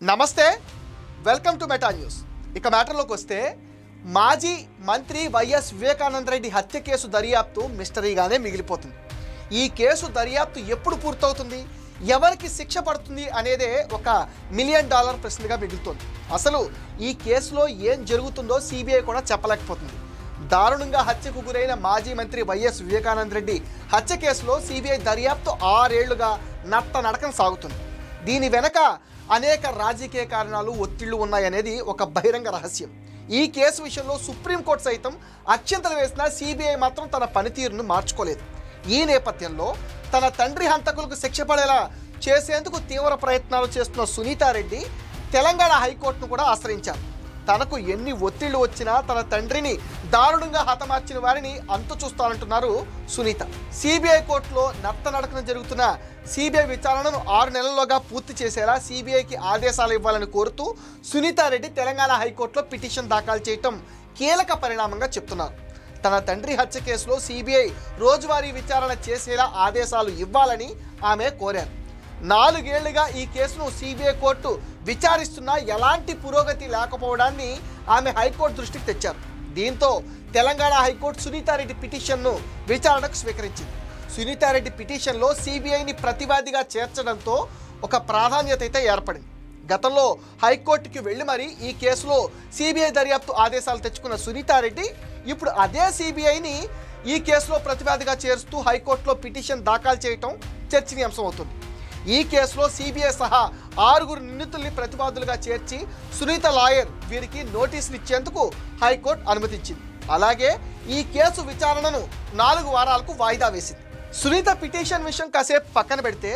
నమస్తే, welcome to meta news. ఇక మ్యాటర్లోకి వస్తే మాజీ మంత్రి వైఎస్ వివేకానంద రెడ్డి హత్య కేసు దర్యాప్తు మిస్టరీగానే మిగిలిపోతుంది. ఈ కేసు దర్యాప్తు ఎప్పుడు పూర్తవుతుంది, ఎవరికి శిక్ష పడుతుంది అనేదే ఒక $1 మిలియన్ ప్రశ్నగా మిగులుతోంది. అసలు ఈ కేసులో ఏం జరుగుతుందో సిబిఐ కూడా చెప్పలేకపోతుంది. దారుణంగా హత్యకు గురైన మాజీ మంత్రి వైఎస్ వివేకానంద రెడ్డి హత్య కేసులో సిబిఐ దర్యాప్తు 6 ఏళ్లుగా నడకన సాగుతుంది. దీని వెనక అనేక రాజకీయ కారణాలు, ఒత్తిళ్లు ఉన్నాయనేది ఒక బహిరంగ రహస్యం. ఈ కేసు విషయంలో సుప్రీంకోర్టు సైతం అక్షంతలు వేసినా సిబిఐ మాత్రం తన పనితీరును మార్చుకోలేదు. ఈ నేపథ్యంలో తన తండ్రి హంతకులకు శిక్ష పడేలా చేసేందుకు తీవ్ర ప్రయత్నాలు చేస్తున్న సునీతారెడ్డి తెలంగాణ హైకోర్టును కూడా ఆశ్రయించారు. తనకు ఎన్ని ఒత్తిళ్లు వచ్చినా తన తండ్రిని దారుణంగా హతమార్చిన వారిని అంతు చూస్తానంటున్నారు సునీత. సిబిఐ కోర్టులో నడకన జరుగుతున్న సిబిఐ విచారణను 6 నెలల్లోగా పూర్తి చేసేలా సిబిఐకి ఆదేశాలు ఇవ్వాలని కోరుతూ సునీతారెడ్డి తెలంగాణ హైకోర్టులో పిటిషన్ దాఖలు చేయటం కీలక పరిణామంగా చెప్తున్నారు. తన తండ్రి హత్య కేసులో సిబిఐ రోజువారీ విచారణ చేసేలా ఆదేశాలు ఇవ్వాలని ఆమె కోరారు. 4 ఏళ్లుగా ఈ కేసును సిబిఐ కోర్టు విచారిస్తున్నా ఎలాంటి పురోగతి లేకపోవడాన్ని ఆమె హైకోర్టు దృష్టికి తెచ్చారు. దీంతో తెలంగాణ హైకోర్టు సునీతారెడ్డి పిటిషన్ను విచారణకు స్వీకరించింది. సునీతారెడ్డి పిటిషన్లో సిబిఐని ప్రతివాదిగా చేర్చడంతో ఒక ప్రాధాన్యత అయితే ఏర్పడింది. గతంలో హైకోర్టుకి వెళ్ళి మరి ఈ కేసులో సిబిఐ దర్యాప్తు ఆదేశాలు తెచ్చుకున్న సునీతారెడ్డి ఇప్పుడు అదే సిబిఐని ఈ కేసులో ప్రతివాదిగా చేరుస్తూ హైకోర్టులో పిటిషన్ దాఖలు చేయటం చర్చనీయాంశం అవుతుంది. ఈ కేసులో సిబిఐ సహా 6 నిందితుల్ని ప్రతివాదులుగా చేర్చి సునీత లాయర్ వీరికి నోటీసులు ఇచ్చేందుకు హైకోర్టు అనుమతించింది. అలాగే ఈ కేసు విచారణను 4 వారాలకు వాయిదా వేసింది. సునీత పిటిషన్ విషయం కాసేపు పక్కన పెడితే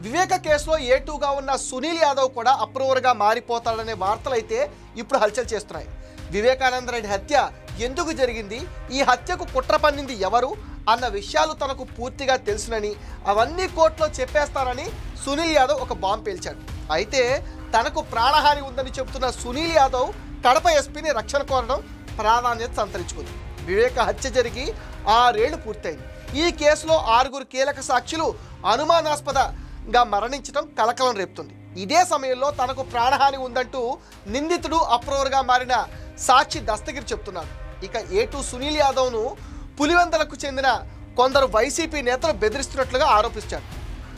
వివేక కేసులో A2గా ఉన్న సునీల్ యాదవ్ కూడా అప్రూవర్గా మారిపోతాడనే వార్తలు అయితే ఇప్పుడు హల్చల్ చేస్తున్నాయి. వివేకానంద రెడ్డి హత్య ఎందుకు జరిగింది, ఈ హత్యకు కుట్ర పన్నింది ఎవరు అన్న విషయాలు తనకు పూర్తిగా తెలుసునని, అవన్నీ కోర్టులో చెప్పేస్తానని సునీల్ యాదవ్ ఒక బాంబు పేల్చాడు. అయితే తనకు ప్రాణహాని ఉందని చెబుతున్న సునీల్ యాదవ్ కడప ఎస్పీని రక్షణ కోరడం ప్రాధాన్యత సంతరించుకుంది. వివేక హత్య జరిగి 6 ఏళ్లు పూర్తయింది. ఈ కేసులో 6 కీలక సాక్షులు అనుమానాస్పదంగా మరణించడం కలకలం రేపుతుంది. ఇదే సమయంలో తనకు ప్రాణహాని ఉందంటూ నిందితుడు అప్రూవర్గా మారిన సాక్షి దస్తగిరి చెప్తున్నాడు. ఇక A2 సునీల్ యాదవ్ను పులివెందలకు చెందిన కొందరు వైసీపీ నేతలు బెదిరిస్తున్నట్లుగా ఆరోపించాడు.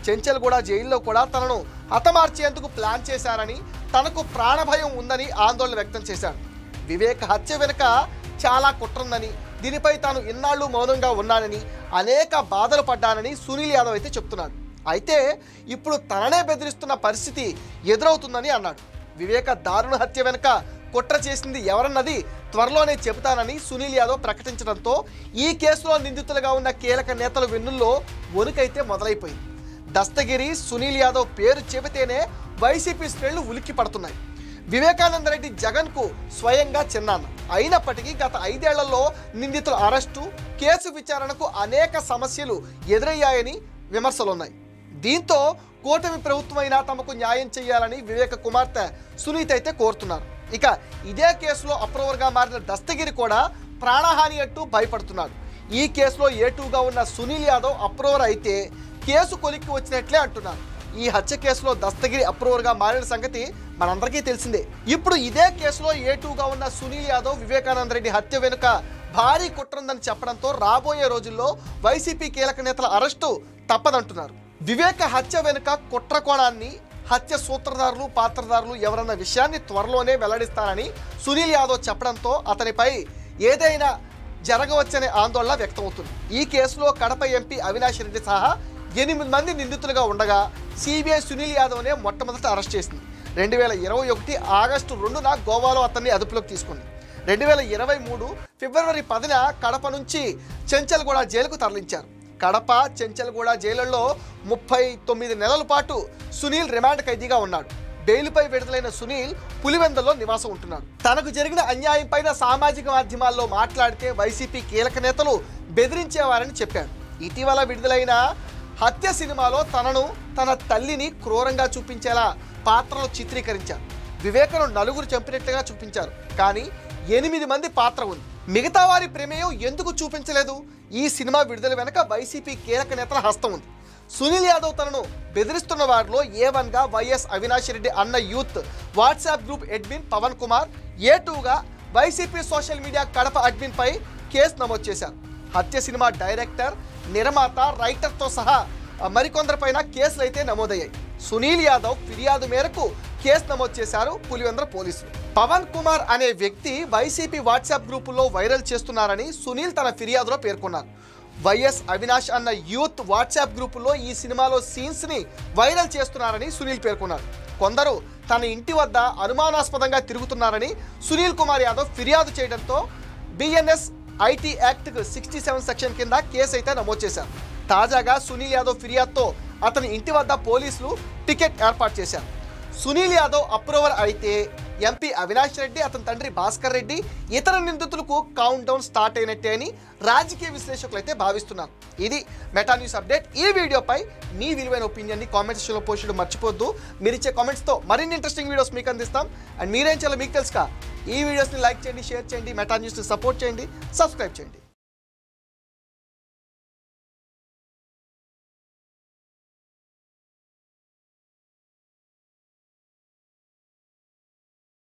చెంచల్గూడ జైల్లో కూడా తనను హతమార్చేందుకు ప్లాన్ చేశారని, తనకు ప్రాణభయం ఉందని ఆందోళన వ్యక్తం చేశాడు. వివేక హత్య వెనుక చాలా కుట్రుందని, దీనిపై తాను ఇన్నాళ్ళు మౌనంగా ఉన్నానని, అనేక బాధలు పడ్డానని సునీల్ యాదవ్ అయితే చెప్తున్నాడు. అయితే ఇప్పుడు తననే బెదిరిస్తున్న పరిస్థితి ఎదురవుతుందని అన్నాడు. వివేక దారుణ హత్య వెనుక కుట్ర చేసింది ఎవరన్నది త్వరలోనే చెబుతానని సునీల్ యాదవ్ ప్రకటించడంతో ఈ కేసులో నిందితులుగా ఉన్న కీలక నేతల వెన్నుల్లో వణుకైతే మొదలైపోయింది. దస్తగిరి, సునీల్ యాదవ్ పేరు చెబితేనే వైసీపీ శ్రేణులు ఉలిక్కి పడుతున్నాయి. వివేకానంద రెడ్డి జగన్కు స్వయంగా చిన్నాన్న అయినప్పటికీ గత 5 ఏళ్లలో నిందితుల అరెస్టు, కేసు విచారణకు అనేక సమస్యలు ఎదురయ్యాయని విమర్శలున్నాయి. దీంతో కూటమి ప్రభుత్వమైనా తమకు న్యాయం చేయాలని వివేక కుమార్తె సునీత అయితే కోరుతున్నారు. ఇక ఇదే కేసులో అప్రూవర్గా మారిన దస్తగిరి కూడా ప్రాణహాని అంటూ భయపడుతున్నాడు. ఈ కేసులో A2గా ఉన్న సునీల్ యాదవ్ అప్రూవర్ అయితే కేసు కొలిక్కి వచ్చినట్లే అంటున్నారు. ఈ హత్య కేసులో దస్తగిరి అప్రూవర్గా మారిన సంగతి మనందరికీ తెలిసిందే. ఇప్పుడు ఇదే కేసులో A2గా ఉన్న సునీల్ యాదవ్ వివేకానంద రెడ్డి హత్య వెనుక భారీ కుట్రందని చెప్పడంతో రాబోయే రోజుల్లో వైసీపీ కీలక నేతల అరెస్టు తప్పదంటున్నారు. వివేక హత్య వెనుక కుట్ర కోణాన్ని, హత్య సూత్రధారులు, పాత్రధారులు ఎవరన్న విషయాన్ని త్వరలోనే వెల్లడిస్తానని సునీల్ యాదవ్ చెప్పడంతో అతనిపై ఏదైనా జరగవచ్చనే ఆందోళన వ్యక్తమవుతుంది. ఈ కేసులో కడప ఎంపీ అవినాష్ రెడ్డి సహా 8 మంది నిందితులుగా ఉండగా సిబిఐ సునీల్ యాదవ్నే మొట్టమొదట అరెస్ట్ చేసింది. 2021 ఆగస్టు 2న గోవాలో అతన్ని అదుపులోకి తీసుకుంది. 2023 ఫిబ్రవరి 10న కడప నుంచి చెంచల్గూడ జైలుకు తరలించారు. కడప, చెంచల్గూడ జైళ్లలో 39 నెలల పాటు సునీల్ రిమాండ్ ఖైదీగా ఉన్నాడు. బెయిల్పై విడుదలైన సునీల్ పులివెందల్లో నివాసం ఉంటున్నాడు. తనకు జరిగిన అన్యాయం పైన సామాజిక మాధ్యమాల్లో మాట్లాడితే వైసీపీ కీలక నేతలు బెదిరించేవారని చెప్పాడు. ఇటీవల విడుదలైన హత్య సినిమాలో తనను, తన తల్లిని క్రూరంగా చూపించేలా పాత్రలు చిత్రీకరించారు. వివేకను 4 చంపినట్లుగా చూపించారు, కానీ 8 మంది పాత్ర ఉంది. మిగతా వారి ప్రమేయం ఎందుకు చూపించలేదు? ఈ సినిమా విడుదల వెనక వైసీపీ కీలక నేతల హస్తం ఉంది. సునీల్ యాదవ్ తనను బెదిరిస్తున్న వారిలో A1గా వైఎస్ అవినాష్ రెడ్డి అన్న youth WhatsApp group admin Pavan Kumar, A2గా YCP social media Kadapa admin పై కేసు నమోదు చేశారు. హత్య సినిమా డైరెక్టర్, నిర్మాత, రైటర్తో సహా మరికొందరిపైన కేసులు అయితే నమోదయ్యాయి. సునీల్ యాదవ్ ఫిర్యాదు మేరకు కేసు నమోదు చేశారు పులివెందుల పోలీసులు. పవన్ కుమార్ అనే వ్యక్తి వైసీపీ వాట్సాప్ గ్రూపుల్లో వైరల్ చేస్తున్నారని సునీల్ తన ఫిర్యాదులో పేర్కొన్నారు. వైఎస్ అవినాష్ అన్న యూత్ వాట్సాప్ గ్రూపుల్లో ఈ సినిమాలో సీన్స్ని వైరల్ చేస్తున్నారని సునీల్ పేర్కొన్నారు. కొందరు తన ఇంటి వద్ద అనుమానాస్పదంగా తిరుగుతున్నారని సునీల్ కుమార్ యాదవ్ ఫిర్యాదు చేయడంతో బిఎన్ఎస్ ఐటీ యాక్ట్ 67 సెక్షన్ కింద కేసు అయితే నమోదు చేశారు. తాజాగా సునీల్ యాదవ్ ఫిర్యాదుతో అతని ఇంటి వద్ద పోలీసులు టికెట్ ఏర్పాటు చేశారు. సునీల్ యాదవ్ అప్రూవర్ అయితే ఎంపీ అవినాష్ రెడ్డి, అతని తండ్రి భాస్కర్ రెడ్డి, ఇతర నిందితులకు కౌంట్ డౌన్ స్టార్ట్ అయినట్టే అని రాజకీయ విశ్లేషకులు అయితే భావిస్తున్నారు. ఇది మెటా న్యూస్ అప్డేట్. ఈ వీడియోపై మీ విలువైన ఒపీనియన్ని కామెంట్ సెక్షన్లో పోస్ట్ చేయడం మర్చిపోద్దు. మీరు ఇచ్చే కామెంట్స్తో మరిన్ని ఇంట్రెస్టింగ్ వీడియోస్ మీకు అందిస్తాం. అండ్ మీరేం చేయాలో మీకు తెలుసుగా, ఈ వీడియోస్ని లైక్ చేయండి, షేర్ చేయండి, మెటా న్యూస్ని సపోర్ట్ చేయండి, సబ్స్క్రైబ్ చేయండి.